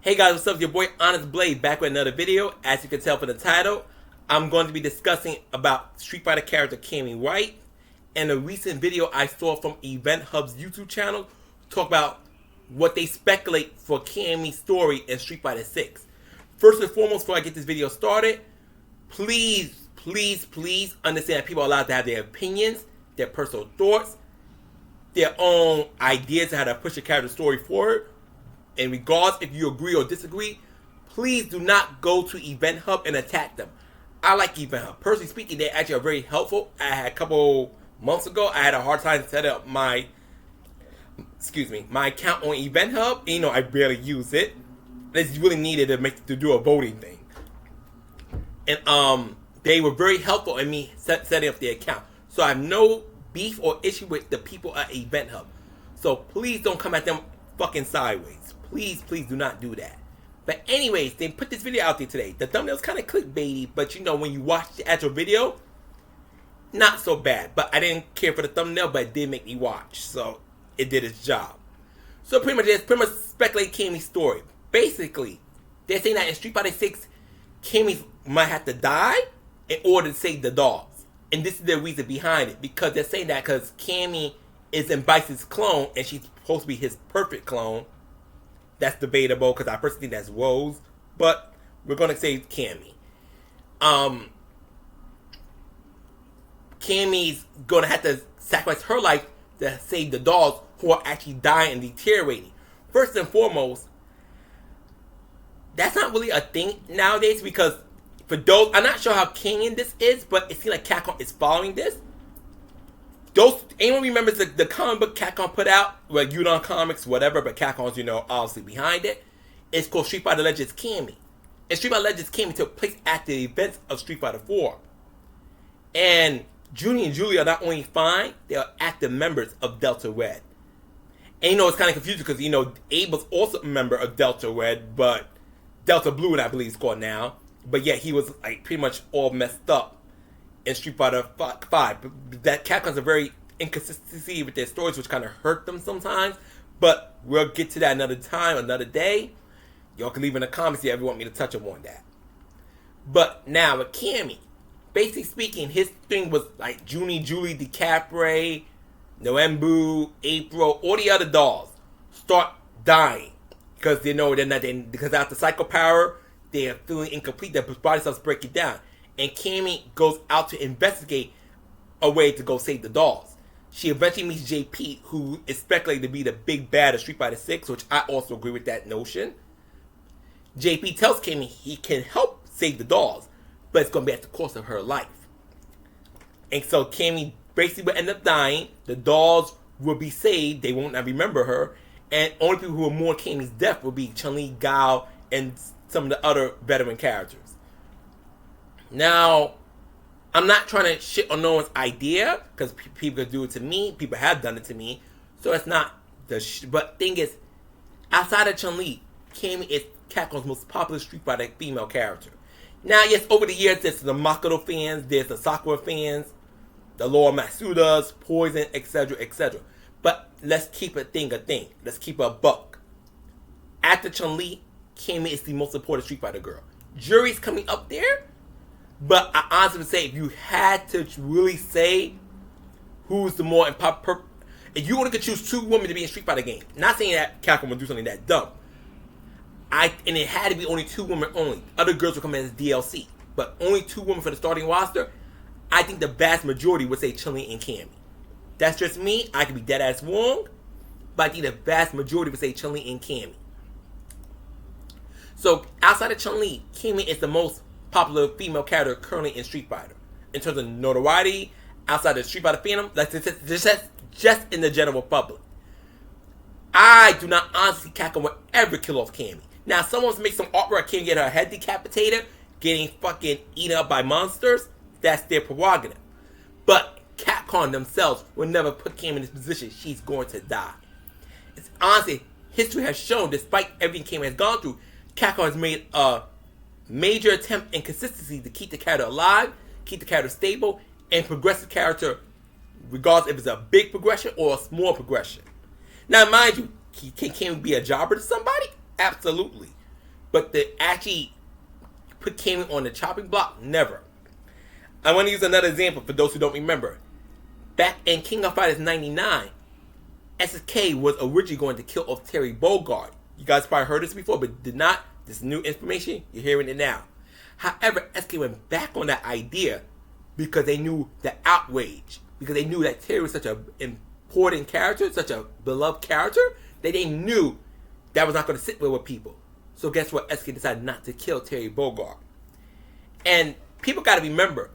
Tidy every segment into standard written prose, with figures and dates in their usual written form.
Hey guys, what's up? Your boy Honest Blade back with another video. As you can tell from the title, I'm going to be discussing about Street Fighter character Cammy White and a recent video I saw from Event Hub's YouTube channel talk about what they speculate for Cammy's story in Street Fighter 6. First and foremost, before I get this video started, please understand that people are allowed to have their opinions, their personal thoughts, their own ideas on how to push a character story forward. And regardless if you agree or disagree, please do not go to Event Hub and attack them. I like Event Hub. Personally speaking, they actually are very helpful. I had a couple months ago, I had a hard time setting up my account on Event Hub. And, I barely use it. It's really needed to do a voting thing. And they were very helpful in me setting up the account. So I have no beef or issue with the people at Event Hub. So please don't come at them fucking sideways. Please do not do that. But anyways, they put this video out there today. The thumbnail's kind of clickbaity, but when you watch the actual video, not so bad. But I didn't care for the thumbnail, but it did make me watch. So it did its job. So pretty much speculate Cammy's story. Basically, they're saying that in Street Fighter 6, Cammy might have to die in order to save the dolls. And this is the reason behind it. Because they're saying that because Cammy is in Bice's clone, and she's supposed to be his perfect clone. That's debatable because I personally think that's Woes, but we're gonna say Cammy. Cammy's gonna have to sacrifice her life to save the dolls who are actually dying and deteriorating. First and foremost, that's not really a thing nowadays because for those, I'm not sure how canon this is, but it seems like Capcom is following this. Anyone remembers the comic book Capcom put out, like Udon Comics, whatever, but Capcom's, obviously behind it. It's called Street Fighter Legends Cammy. And Street Fighter Legends Cammy took place at the events of Street Fighter 4. And Junie and Julie are not only fine, they are active members of Delta Red. And it's kind of confusing because, Abe was also a member of Delta Red, but Delta Blue, I believe it's called now. But yeah, he was pretty much all messed up in Street Fighter 5. But that Capcom's a very inconsistency with their stories, which kind of hurt them sometimes. But we'll get to that another time, another day. Y'all can leave in the comments if you ever want me to touch on that. But now with Cammy, basically speaking, his thing was like Junie, Julie, DeCapre, Noembu, April, all the other dolls start dying because they know because after Psycho Power, they are feeling incomplete. Their body starts breaking down. And Cammy goes out to investigate a way to go save the dolls. She eventually meets JP, who is speculated to be the big bad of Street Fighter 6, which I also agree with that notion. JP tells Cammy he can help save the dolls, but it's going to be at the cost of her life. And so Cammy basically will end up dying. The dolls will be saved. They won't remember her. And only people who will mourn Cammy's death will be Chun-Li, Gao, and some of the other veteran characters. Now, I'm not trying to shit on no one's idea, because people can do it to me. People have done it to me. So it's not but thing is, outside of Chun-Li, Cammy is Capcom's most popular Street Fighter female character. Now, yes, over the years, there's the Makoto fans, there's the Sakura fans, the Laura Matsudas, Poison, etc., etc. But let's keep a thing. Let's keep a buck. After Chun-Li, Cammy is the most supported Street Fighter girl. Jury's coming up there. But I honestly would say, if you had to really say who's the more important, if you only could choose two women to be in a Street Fighter game, not saying that Capcom would do something that dumb, and it had to be only two women only. Other girls would come in as DLC, but only two women for the starting roster. I think the vast majority would say Chun-Li and Cammy. That's just me. I could be dead ass wrong, but I think the vast majority would say Chun-Li and Cammy. So outside of Chun-Li, Cammy is the most popular female character currently in Street Fighter. In terms of notoriety, outside of Street Fighter fandom, just in the general public. I do not honestly Capcom would ever kill off Cammy. Now, someone's make some artwork, Cammy get her head decapitated, getting fucking eaten up by monsters, that's their prerogative. But Capcom themselves will never put Cammy in this position. She's going to die. It's honestly, history has shown, despite everything Cammy has gone through, Capcom has made a major attempt and consistency to keep the character alive, keep the character stable, and progress the character regardless if it's a big progression or a small progression. Now, mind you, can Cammy be a jobber to somebody? Absolutely. but to actually put Cammy on the chopping block, never. I want to use another example for those who don't remember. Back in King of Fighters 99, SSK was originally going to kill off Terry Bogard. You guys probably heard this before, but did not. This is new information. You're hearing it now. However, SSK went back on that idea because they knew the outrage. Because they knew that Terry was such an important character, such a beloved character, that they knew that was not going to sit well with people. So guess what? SSK decided not to kill Terry Bogard. And people got to remember,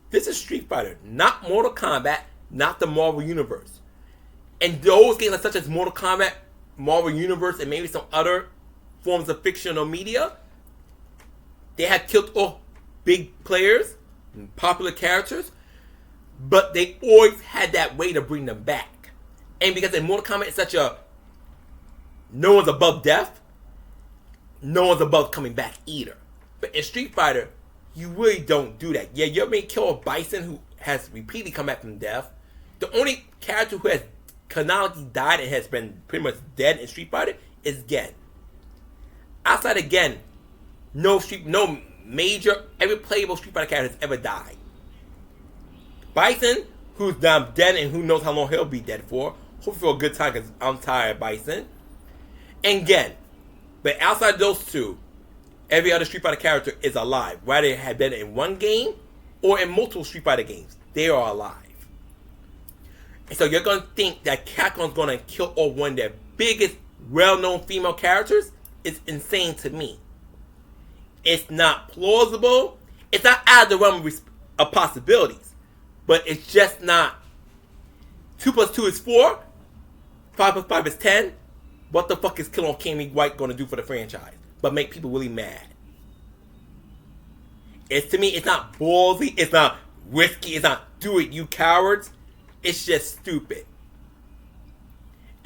this is Street Fighter, not Mortal Kombat, not the Marvel Universe. And those games such as Mortal Kombat, Marvel Universe, and maybe some other forms of fictional media, they had killed off big players, popular characters, but they always had that way to bring them back. And because in Mortal Kombat, it's such a no one's above death, no one's above coming back either. But in Street Fighter, you really don't do that. Yeah, you may kill a Bison who has repeatedly come back from death. The only character who has canonically died and has been pretty much dead in Street Fighter is Gen. Outside of Gen, no major, every playable Street Fighter character has ever died. Bison, who's now dead and who knows how long he'll be dead for. Hopefully for a good time because I'm tired of Bison. And Gen. But outside of those two, every other Street Fighter character is alive. Whether they have been in one game or in multiple Street Fighter games, they are alive. And so you're going to think that Capcom's going to kill off one of their biggest, well-known female characters? It's insane to me. It's not plausible. It's not out of the realm of possibilities. But it's just not. 2 plus 2 is 4. 5 plus 5 is 10. What the fuck is killing off Cammy White going to do for the franchise? But make people really mad. It's, to me, it's not ballsy. It's not risky. It's not do it, you cowards. It's just stupid.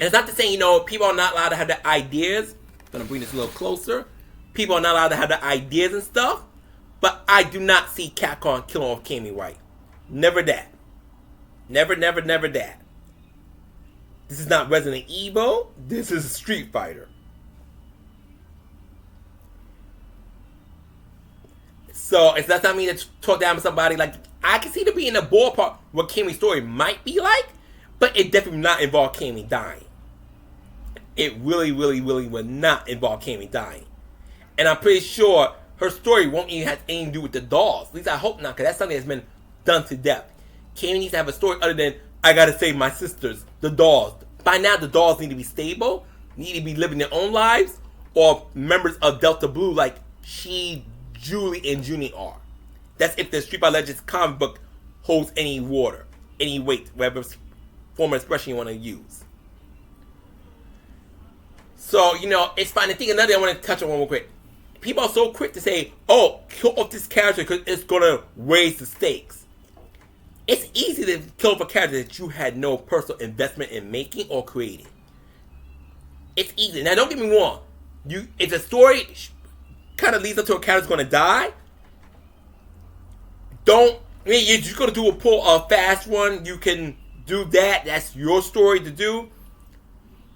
And it's not to say, people are not allowed to have the ideas. I'm going to bring this a little closer. People are not allowed to have the ideas and stuff. But I do not see Capcom killing off Cammy White. Never that. Never, never, never that. This is not Resident Evil. This is Street Fighter. So it's not me to talk down to somebody. Like, I can see to be in the ballpark what Cammy's story might be like, but it definitely would not involve Cammy dying. It really, really, really would not involve Cammy dying. And I'm pretty sure her story won't even have anything to do with the dolls. At least I hope not, because that's something that's been done to death. Cammy needs to have a story other than, I gotta save my sisters, the dolls. By now, the dolls need to be stable, need to be living their own lives, or members of Delta Blue like she, Julie, and Junie are. That's if the Street Fighter Legends comic book holds any water, any weight, whatever form of expression you want to use. So, it's fine. I think another thing I want to touch on real quick. People are so quick to say, oh, kill off this character because it's going to raise the stakes. It's easy to kill off a character that you had no personal investment in making or creating. It's easy. Now, don't get me wrong. If the story kind of leads up to a character's going to die, you're just going to do a fast one. You can do that. That's your story to do.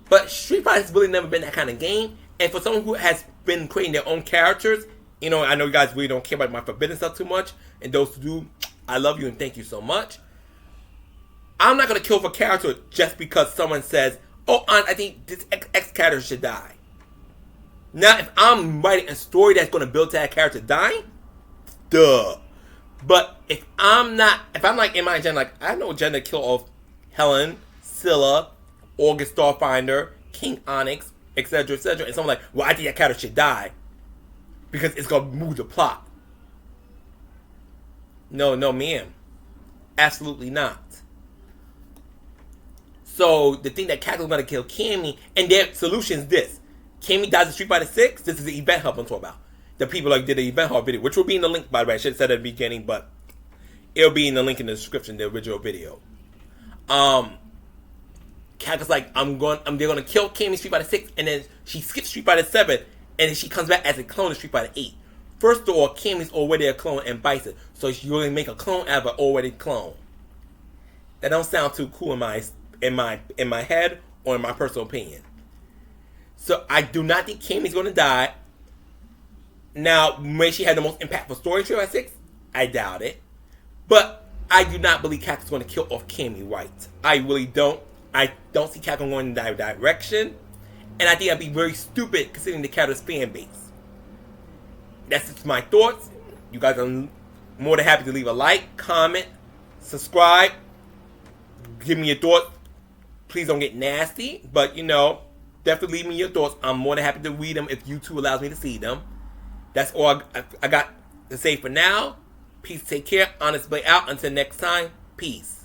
But Street Fighter has really never been that kind of game. And for someone who has been creating their own characters, I know you guys really don't care about my forbidden stuff too much. And those who do, I love you and thank you so much. I'm not going to kill for a character just because someone says, oh, I think this X character should die. Now, if I'm writing a story that's going to build to that character dying, duh. But if I'm like in my agenda, like I know agenda kill off Helen, Scylla, August Starfinder, King Onyx, etc., etc., and someone like, well, I think that character should die because it's gonna move the plot. No, ma'am, absolutely not. So the thing that Capcom's gonna kill Cammy, and their solution is this: Cammy dies in Street Fighter 6. This is the event hub I'm talking about. The people did the event hub video, which will be in the link, by the way. I should have said at the beginning, but it'll be in the link in the description, the original video. Capcom's like, they're gonna kill Cammy Street Fighter 6, and then she skips Street Fighter 7, and then she comes back as a clone of Street Fighter 8. First of all, Cammy's already a clone and Bison, so you're gonna make a clone out of an already clone. That don't sound too cool in my head or in my personal opinion. So I do not think Cammy's gonna die. Now, may she have the most impactful story in Trio 6? I doubt it. But I do not believe Capcom's going to kill off Cammy White. I really don't. I don't see Capcom going in that direction. And I think that'd be very stupid considering the character's fan base. That's just my thoughts. You guys are more than happy to leave a like, comment, subscribe. Give me your thoughts. Please don't get nasty. But, you know, definitely leave me your thoughts. I'm more than happy to read them if YouTube allows me to see them. That's all I got to say for now. Peace, take care. Onyxe Blade out. Until next time, peace.